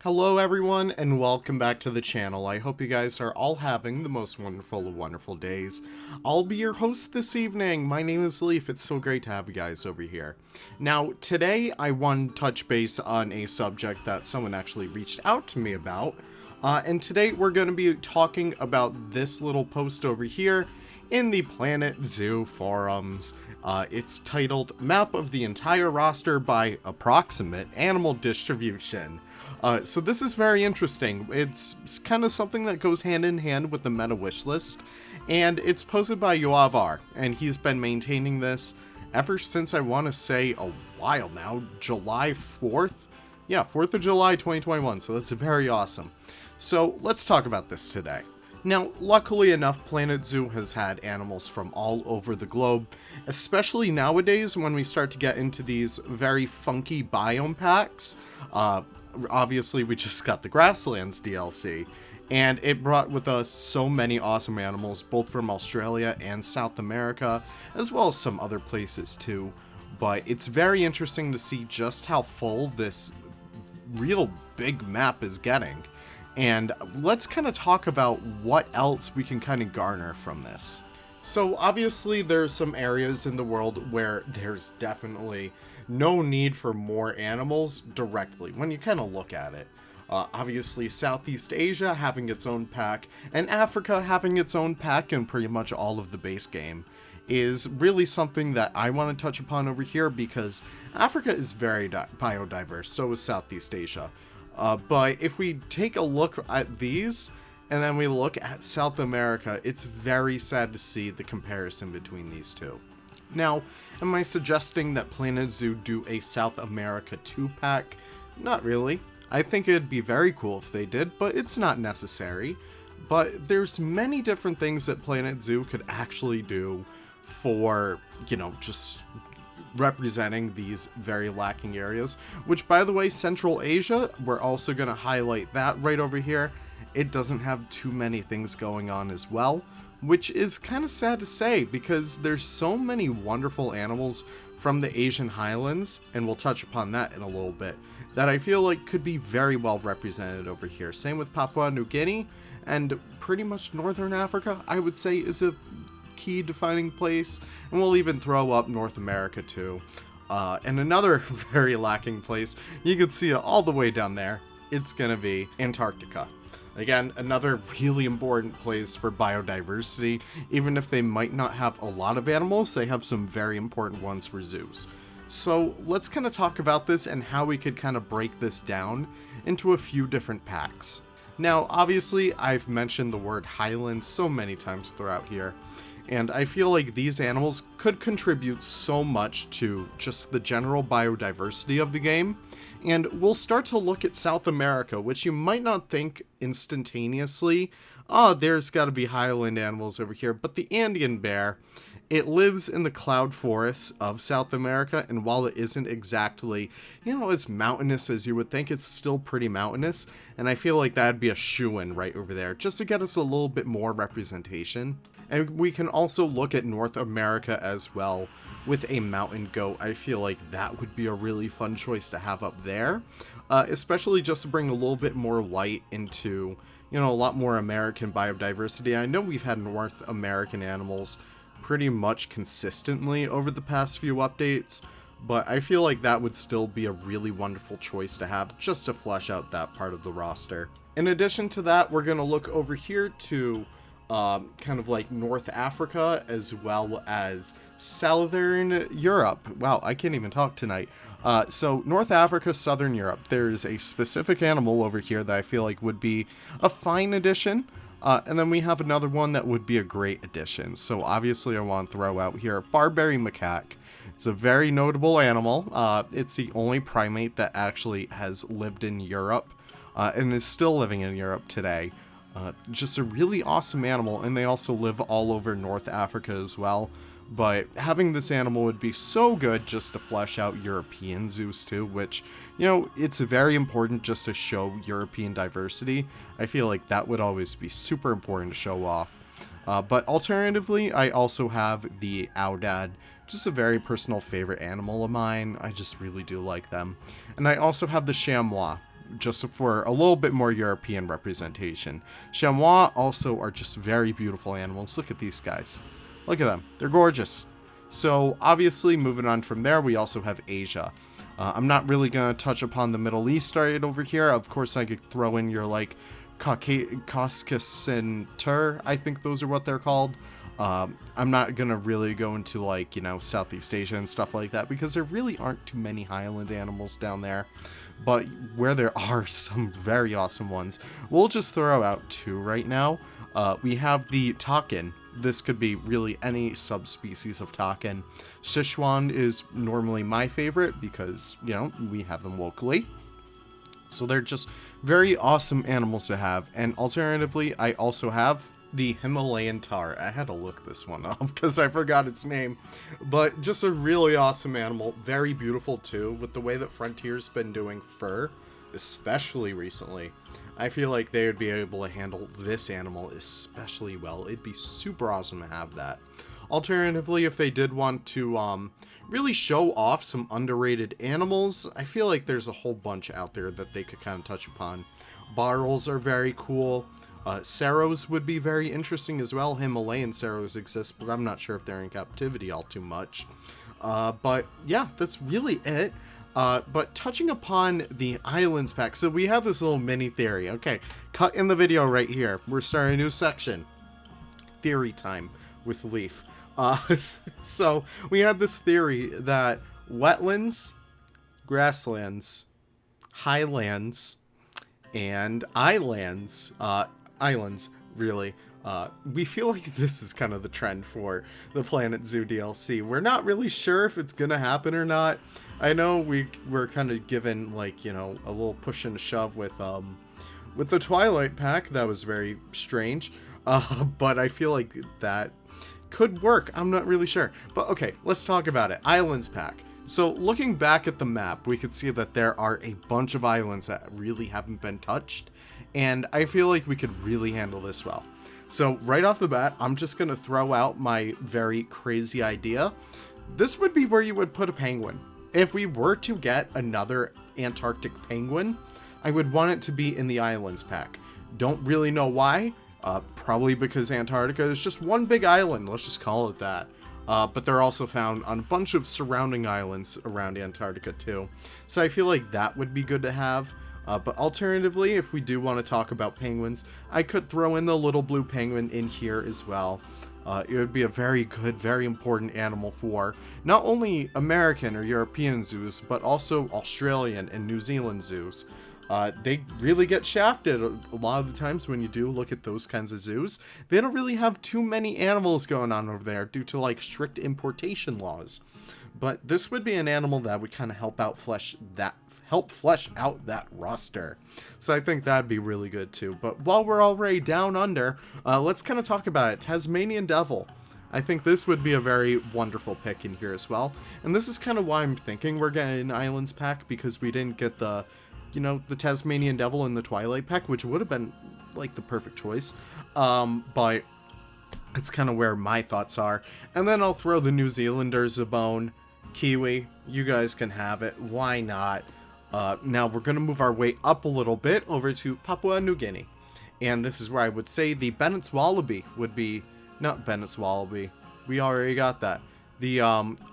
Hello everyone and welcome back to the channel. I hope you guys are all having the most wonderful of wonderful days. I'll be your host this evening. My name is Leaf. It's so great to have you guys over here. Now today I want to touch base on a subject that someone actually reached out to me about. And today we're going to be talking about this little post over here in the Planet Zoo forums. It's titled Map of the Entire Roster by Approximate Animal Distribution. So this is very interesting. It's kind of something that goes hand in hand with the meta wish list, and it's posted by Yoavar, and he's been maintaining this ever since I want to say a while now, July 4th? Yeah, 4th of July 2021, so that's very awesome. So let's talk about this today. Now, luckily enough, Planet Zoo has had animals from all over the globe, especially nowadays when we start to get into these very funky biome packs. Obviously, we just got the Grasslands DLC, and it brought with us so many awesome animals, both from Australia and South America, as well as some other places too. But it's very interesting to see just how full this real big map is getting. And let's kind of talk about what else we can kind of garner from this. So obviously there's some areas in the world where there's definitely no need for more animals directly when you kind of look at it. Obviously Southeast Asia having its own pack and Africa having its own pack in pretty much all of the base game is really something that I want to touch upon over here, because Africa is very biodiverse, so is Southeast Asia. But if we take a look at these, and then we look at South America, it's very sad to see the comparison between these two. Now, am I suggesting that Planet Zoo do a South America 2-pack? Not really. I think it'd be very cool if they did, but it's not necessary. But there's many different things that Planet Zoo could actually do for, just representing these very lacking areas, which, by the way, Central Asia, we're also going to highlight that right over here. It doesn't have too many things going on as well, which is kind of sad to say, because there's so many wonderful animals from the Asian highlands, and we'll touch upon that in a little bit, that I feel like could be very well represented over here. Same with Papua New Guinea, and pretty much Northern Africa, I would say, is a key defining place, and we'll even throw up North America too. And another very lacking place, you can see it all the way down there, it's gonna be Antarctica. Again, another really important place for biodiversity. Even if they might not have a lot of animals, they have some very important ones for zoos. So let's kind of talk about this and how we could kind of break this down into a few different packs. Now, obviously, I've mentioned the word highlands so many times throughout here, and I feel like these animals could contribute so much to just the general biodiversity of the game. And we'll start to look at South America, which you might not think instantaneously, there's got to be highland animals over here, but the Andean bear, it lives in the cloud forests of South America, and while it isn't exactly, as mountainous as you would think, it's still pretty mountainous, and I feel like that'd be a shoo-in right over there, just to get us a little bit more representation. And we can also look at North America as well with a mountain goat. I feel like that would be a really fun choice to have up there, especially just to bring a little bit more light into, a lot more American biodiversity. I know we've had North American animals pretty much consistently over the past few updates, but I feel like that would still be a really wonderful choice to have just to flesh out that part of the roster. In addition to that, we're going to look over here to kind of like North Africa as well as Southern Europe. Wow, I can't even talk tonight. So North Africa, Southern Europe, there's a specific animal over here that I feel like would be a fine addition. And then we have another one that would be a great addition. So obviously I want to throw out here Barbary macaque. It's a very notable animal. It's the only primate that actually has lived in Europe and is still living in Europe today. Just a really awesome animal, and they also live all over North Africa as well. But having this animal would be so good just to flesh out European zoos too, which, it's very important just to show European diversity. I feel like that would always be super important to show off. But alternatively, I also have the Aoudad, just a very personal favorite animal of mine. I just really do like them. And I also have the chamois. just for a little bit more European representation. Chamois also are just very beautiful animals. Look at these guys. Look at them. They're gorgeous. So obviously, moving on from there, we also have Asia. I'm not really going to touch upon the Middle East right over here. Of course, I could throw in your, like, Caucasus and Tur. I think those are what they're called. I'm not going to really go into, like, you know, Southeast Asia and stuff like that, because there really aren't too many highland animals down there. But where there are some very awesome ones, we'll just throw out two right now. We have the takin. This could be really any subspecies of takin. Sichuan is normally my favorite because, you know, we have them locally. So they're just very awesome animals to have. And alternatively, I also have the Himalayan tar. I had to look this one up because I forgot its name. But just a really awesome animal. Very beautiful too, with the way that Frontier's been doing fur, especially recently. I feel like they would be able to handle this animal especially well. It'd be super awesome to have that. Alternatively, if they did want to really show off some underrated animals, I feel like there's a whole bunch out there that they could kind of touch upon. Barrels are very cool. Seros would be very interesting as well. Himalayan seros exist, but I'm not sure if they're in captivity all too much. But yeah, that's really it. But touching upon the islands pack, so we have this little mini theory. Okay, cut in the video right here. We're starting a new section. Theory time with Leaf. So we had this theory that wetlands, grasslands, highlands, and islands, really, we feel like this is kind of the trend for the Planet Zoo DLC. We're not really sure if it's gonna happen or not. I know we're kind of given, like, you know, a little push and a shove with the Twilight pack. That was very strange, but I feel like that could work. I'm not really sure, but okay, let's talk about it. Islands pack. So looking back at the map, we could see that there are a bunch of islands that really haven't been touched, and I feel like we could really handle this well. So right off the bat, I'm just going to throw out my very crazy idea. This would be where you would put a penguin. If we were to get another Antarctic penguin, I would want it to be in the islands pack. Don't really know why. Probably because Antarctica is just one big island. Let's just call it that. But they're also found on a bunch of surrounding islands around Antarctica too. So I feel like that would be good to have. But alternatively, if we do want to talk about penguins, I could throw in the little blue penguin in here as well. It would be a very good, very important animal for not only American or European zoos, but also Australian and New Zealand zoos. They really get shafted a lot of the times when you do look at those kinds of zoos. They don't really have too many animals going on over there due to, like, strict importation laws. But this would be an animal that would kind of help flesh out that roster. So I think that'd be really good too. But while we're already down under, let's kind of talk about it. Tasmanian Devil. I think this would be a very wonderful pick in here as well. And this is kind of why I'm thinking we're getting an Islands pack, because we didn't get the, you know, the Tasmanian Devil in the Twilight pack, which would have been, like, the perfect choice. But it's kind of where my thoughts are. And then I'll throw the New Zealanders a bone. Kiwi, you guys can have it. Why not? Now we're going to move our way up a little bit over to Papua New Guinea. And this is where I would say the Bennett's Wallaby would be... Not Bennett's Wallaby. We already got that. The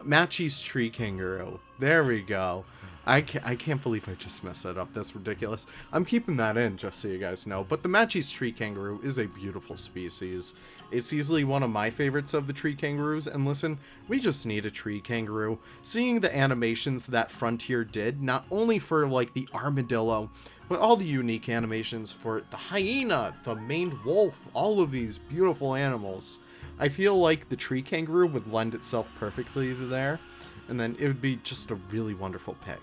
Matchie's Tree Kangaroo. There we go. I can't believe I just messed that up. That's ridiculous. I'm keeping that in, just so you guys know. But the Matchie's Tree Kangaroo is a beautiful species. It's easily one of my favorites of the tree kangaroos, and listen, we just need a tree kangaroo. Seeing the animations that Frontier did, not only for, like, the armadillo, but all the unique animations for the hyena, the maned wolf, all of these beautiful animals, I feel like the tree kangaroo would lend itself perfectly there, and then it would be just a really wonderful pick.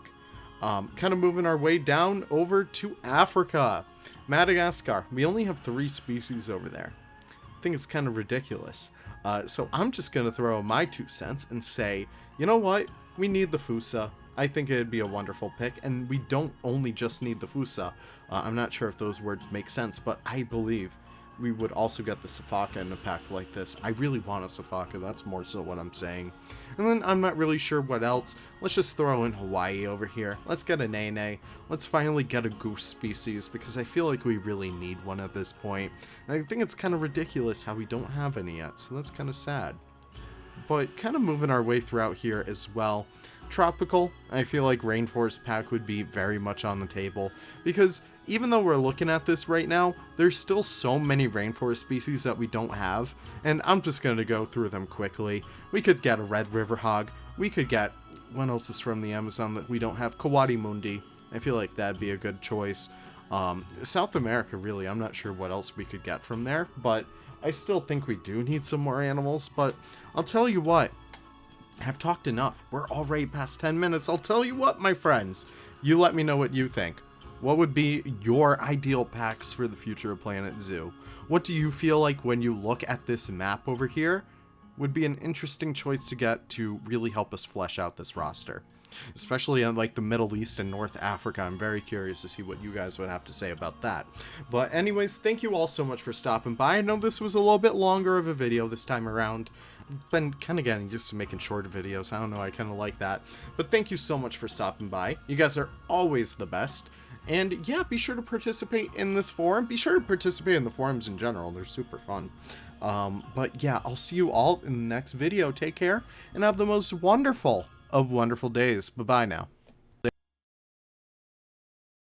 Kind of moving our way down over to Africa. Madagascar. We only have 3 species over there. I think it's kind of ridiculous. So I'm just going to throw my 2 cents and say, you know what? We need the Fusa. I think it'd be a wonderful pick, and we don't only just need the Fusa. I'm not sure if those words make sense, but I believe we would also get the Safaka in a pack like this. I really want a Safaka, that's more so what I'm saying. And then I'm not really sure what else. Let's just throw in Hawaii over here. Let's get a Nene. Let's finally get a goose species, because I feel like we really need one at this point. And I think it's kind of ridiculous how we don't have any yet, so that's kind of sad. But kind of moving our way throughout here as well. Tropical, I feel like Rainforest pack would be very much on the table, because even though we're looking at this right now, there's still so many rainforest species that we don't have, and I'm just going to go through them quickly. We could get a red river hog, we could get, what else is from the Amazon that we don't have? Kawadi Mundi, I feel like that'd be a good choice. South America, really, I'm not sure what else we could get from there, but I still think we do need some more animals. But I'll tell you what, I've talked enough. We're already past 10 minutes. I'll tell you what, my friends, you let me know what you think. What would be your ideal packs for the future of Planet Zoo? What do you feel like when you look at this map over here would be an interesting choice to get to really help us flesh out this roster? Especially in like the Middle East and North Africa. I'm very curious to see what you guys would have to say about that. But anyways, thank you all so much for stopping by. I know this was a little bit longer of a video this time around. I've been kind of getting used to making shorter videos. I don't know, I kind of like that. But thank you so much for stopping by. You guys are always the best. And yeah, be sure to participate in this forum. Be sure to participate in the forums in general. They're super fun. But yeah, I'll see you all in the next video. Take care and have the most wonderful of wonderful days. Bye-bye now.